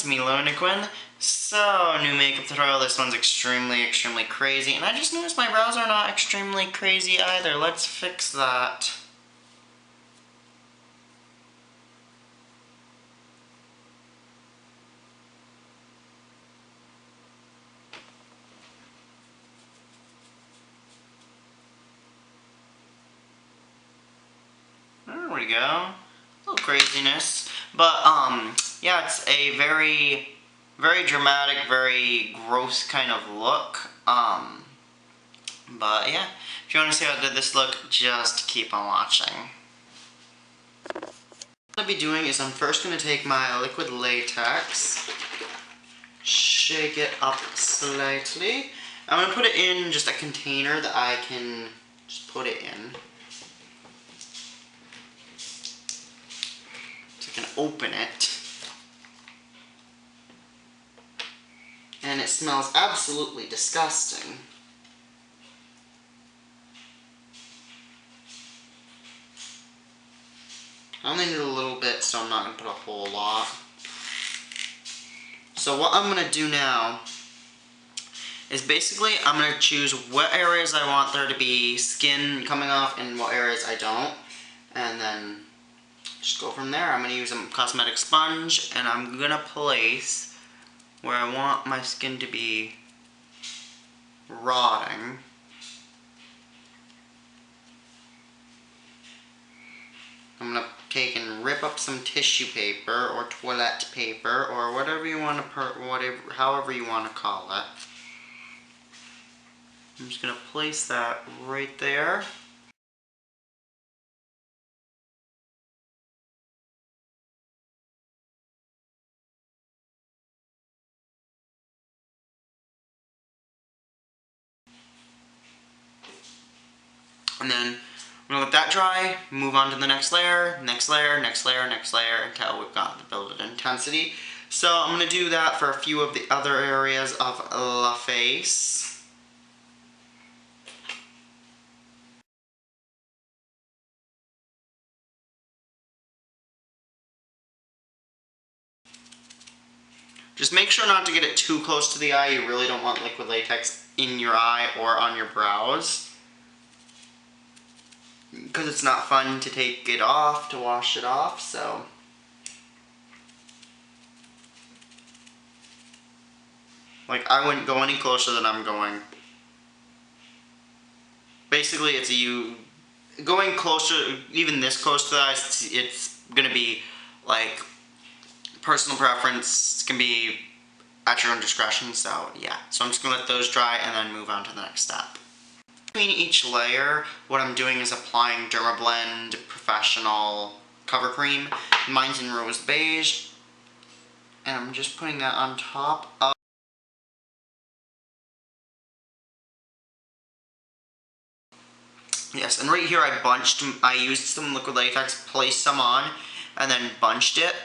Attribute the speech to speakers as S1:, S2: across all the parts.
S1: it's me, Lonequin. So, new makeup tutorial. This one's extremely crazy. And I just noticed my brows are not extremely crazy either. Let's fix that. There we go. A little craziness. But, yeah, it's a very dramatic, very gross kind of look. But yeah, if you want to see how good this look, just keep on watching. What I'll be doing is I'm first going to take my liquid latex, shake it up slightly. I'm going to put it in just a container that I can just put it in. So I can open it. And it smells absolutely disgusting. I only need a little bit, so I'm not going to put a whole lot. So what I'm going to do now is basically I'm going to choose what areas I want there to be skin coming off and what areas I don't. And then just go from there. I'm going to use a cosmetic sponge and I'm going to place where I want my skin to be rotting. I'm going to take and rip up some tissue paper or toilet paper or whatever you want to however you want to call it. I'm just going to place that right there. And then I'm going to let that dry, move on to the next layer, next layer, next layer, next layer, until we've got the build intensity. So I'm going to do that for a few of the other areas of the face. Just make sure not to get it too close to the eye. You really don't want liquid latex in your eye or on your brows, because it's not fun to take it off, to wash it off, so. Like, I wouldn't go any closer than I'm going. Basically, it's you going closer, even this close to the eyes, it's gonna be like personal preference. It can be at your own discretion, so yeah. So I'm just gonna let those dry and then move on to the next step. Between each layer, what I'm doing is applying Dermablend Professional Cover Cream. Mine's in Rose Beige. And I'm just putting that on top of. Yes, and right here I used some liquid latex, placed some on, and then bunched it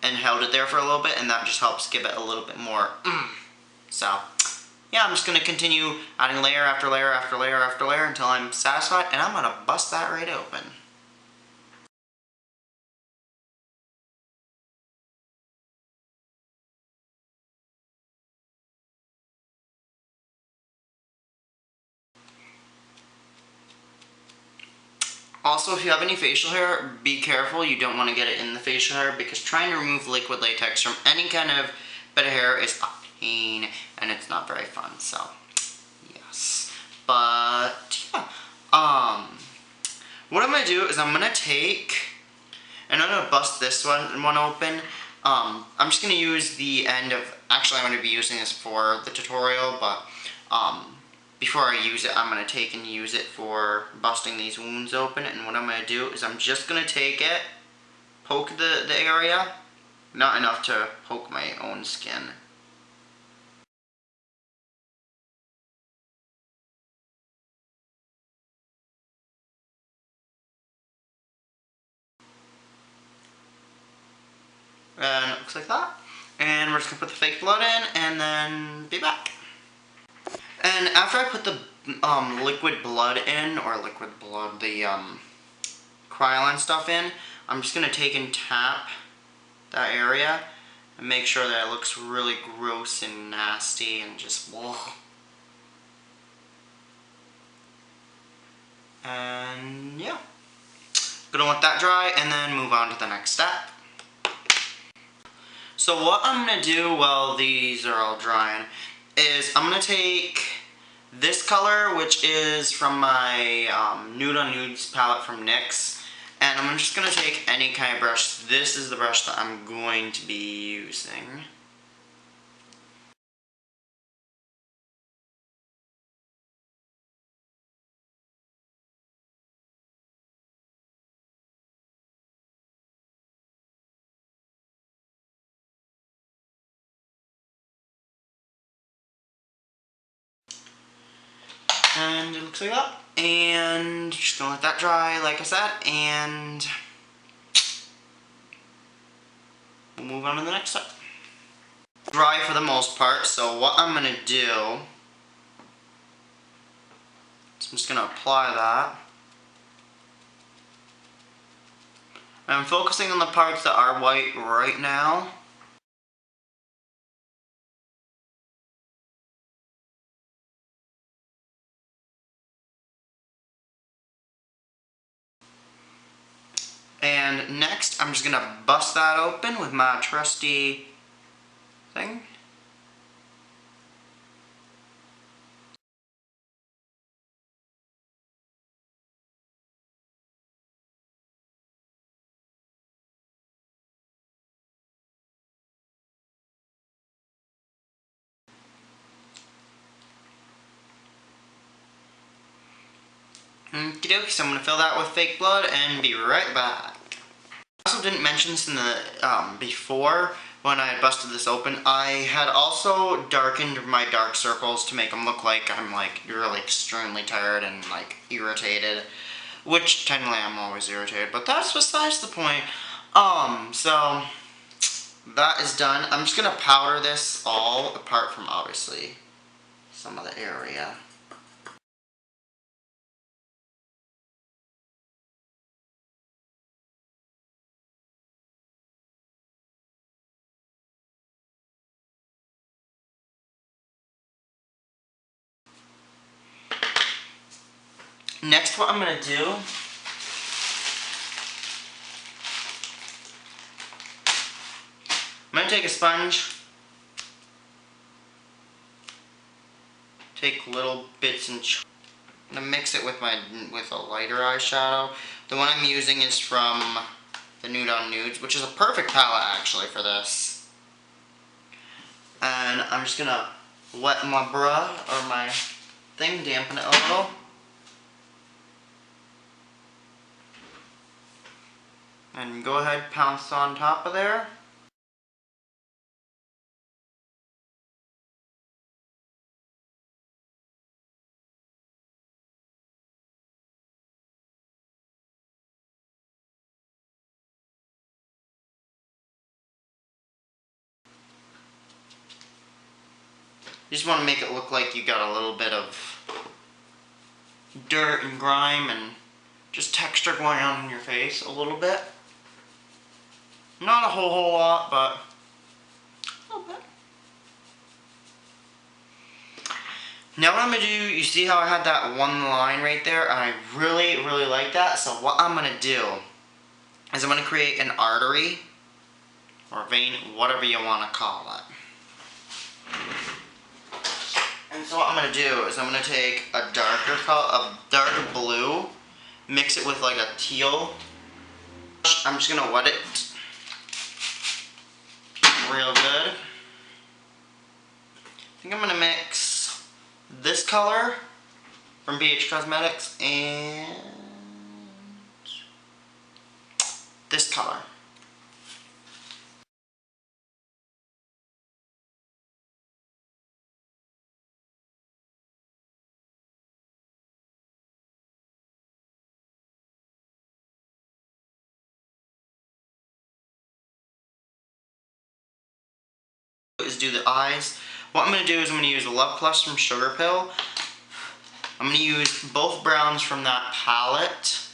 S1: and held it there for a little bit, and that just helps give it a little bit more So, yeah, I'm just going to continue adding layer after layer after layer after layer until I'm satisfied, and I'm going to bust that right open. Also, if you have any facial hair, be careful. You don't want to get it in the facial hair, because trying to remove liquid latex from any kind of bit of hair is a pain, and it's not very fun, so yes. But, yeah. What I'm going to do is I'm going to take, and I'm going to bust this one open. I'm just going to use the end of, actually I'm going to be using this for the tutorial, but, before I use it, I'm going to take and use it for busting these wounds open. And what I'm going to do is I'm just going to take it, poke the area, not enough to poke my own skin. And it looks like that. And we're just going to put the fake blood in and then be back. And after I put the liquid blood in, or the Kryolan stuff in, I'm just going to take and tap that area. and make sure that it looks really gross and nasty and just ugh. And yeah, gonna let that dry and then move on to the next step. So what I'm gonna do while these are all drying is I'm gonna take this color, which is from my Nude on Nudes palette from NYX, and I'm just gonna take any kind of brush. This is the brush that I'm going to be using. And it looks like that. And just gonna let that dry, like I said, and we'll move on to the next step. Dry for the most part, so what I'm gonna do is I'm just gonna apply that. And I'm focusing on the parts that are white right now. And next, I'm just gonna bust that open with my trusty thing. Okie dokie, so I'm gonna fill that with fake blood and be right back. I also didn't mention this in the before when I had busted this open. I had also darkened my dark circles to make them look like I'm like really extremely tired and like irritated, which technically I'm always irritated, but that's besides the point. So that is done. I'm just gonna powder this all apart from obviously some of the area. Next, what I'm gonna do I'm gonna take a sponge, take little bits and I'm gonna mix it with a lighter eyeshadow. The one I'm using is from the Nude on Nudes, which is a perfect palette actually for this. And I'm just gonna wet my brush or my thing, dampen it a little. And go ahead, pounce on top of there. You just want to make it look like you got a little bit of dirt and grime and just texture going on in your face a little bit. Not a whole lot, but a little bit. Now what I'm going to do, you see how I had that one line right there? And I really, really like that. So what I'm going to do is I'm going to create an artery or vein, whatever you want to call it. And so what I'm going to do is I'm going to take a darker color, a darker blue, mix it with like a teal. I'm just going to wet it real good. I think I'm going to mix this color from BH Cosmetics and this color. Is do the eyes. What I'm going to do is I'm going to use Love Plus from Sugar Pill. I'm going to use both browns from that palette.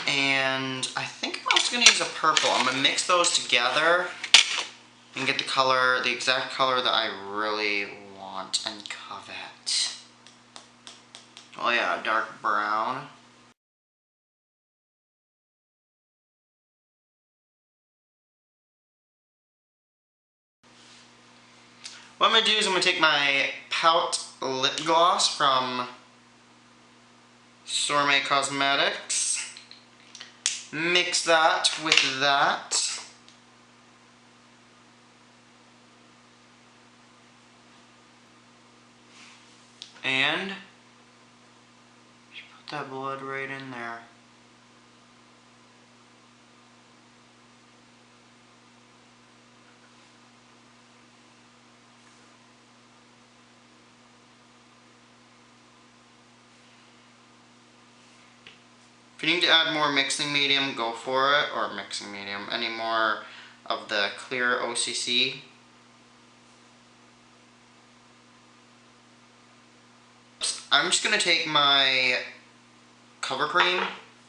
S1: And I think I'm also going to use a purple. I'm going to mix those together and get the color, the exact color that I really want and covet. Oh yeah, dark brown. What I'm going to do is I'm going to take my Pout lip gloss from Sorme Cosmetics, mix that with that, and put that blood right in there. If you need to add more mixing medium, go for it, or mixing medium, any more of the clear OCC. I'm just going to take my cover cream,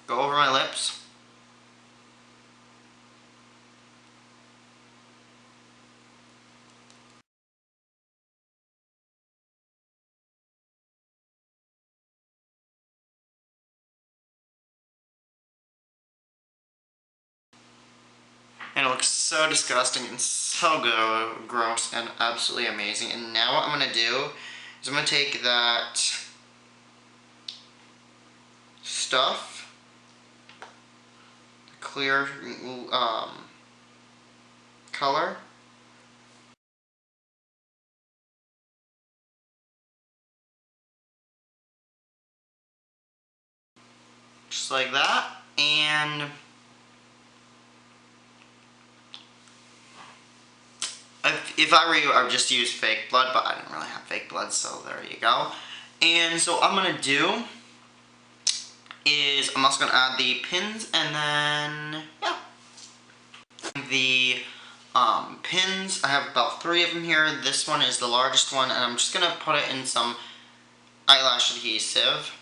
S1: go over my lips, and it looks so disgusting and so gross and absolutely amazing. And now what I'm going to do is I'm going to take that stuff, clear color, just like that, and if I were you, I would just use fake blood, but I didn't really have fake blood, so there you go. And so what I'm going to do is I'm also going to add the pins, and then, yeah. The pins, I have about 3 of them here. This one is the largest one, and I'm just going to put it in some eyelash adhesive.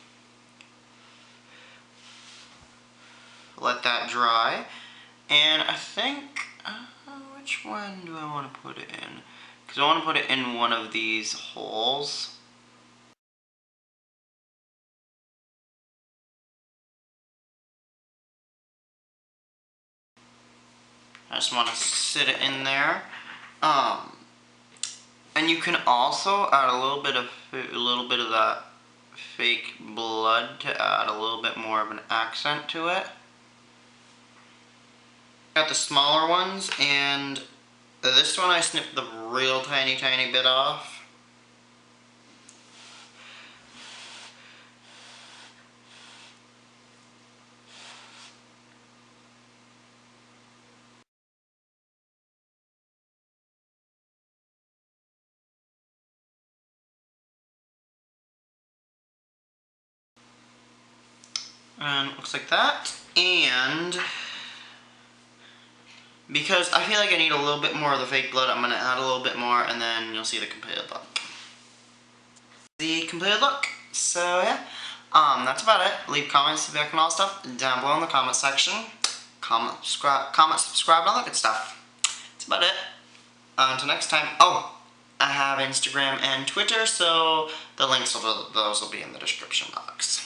S1: Let that dry. And I think, which one do I want to put it in? Because I want to put it in one of these holes. I just want to sit it in there. And you can also add a little bit of that fake blood to add a little bit more of an accent to it. Got the smaller ones, and this one I snipped the real tiny bit off. And it looks like that. And because I feel like I need a little bit more of the fake blood, I'm going to add a little bit more, and then you'll see the completed look. The completed look. So yeah, that's about it. Leave comments, feedback, and all stuff down below in the comment section. Comment, subscribe, and all that good stuff. That's about it. Until next time. Oh, I have Instagram and Twitter, so the links of those will be in the description box.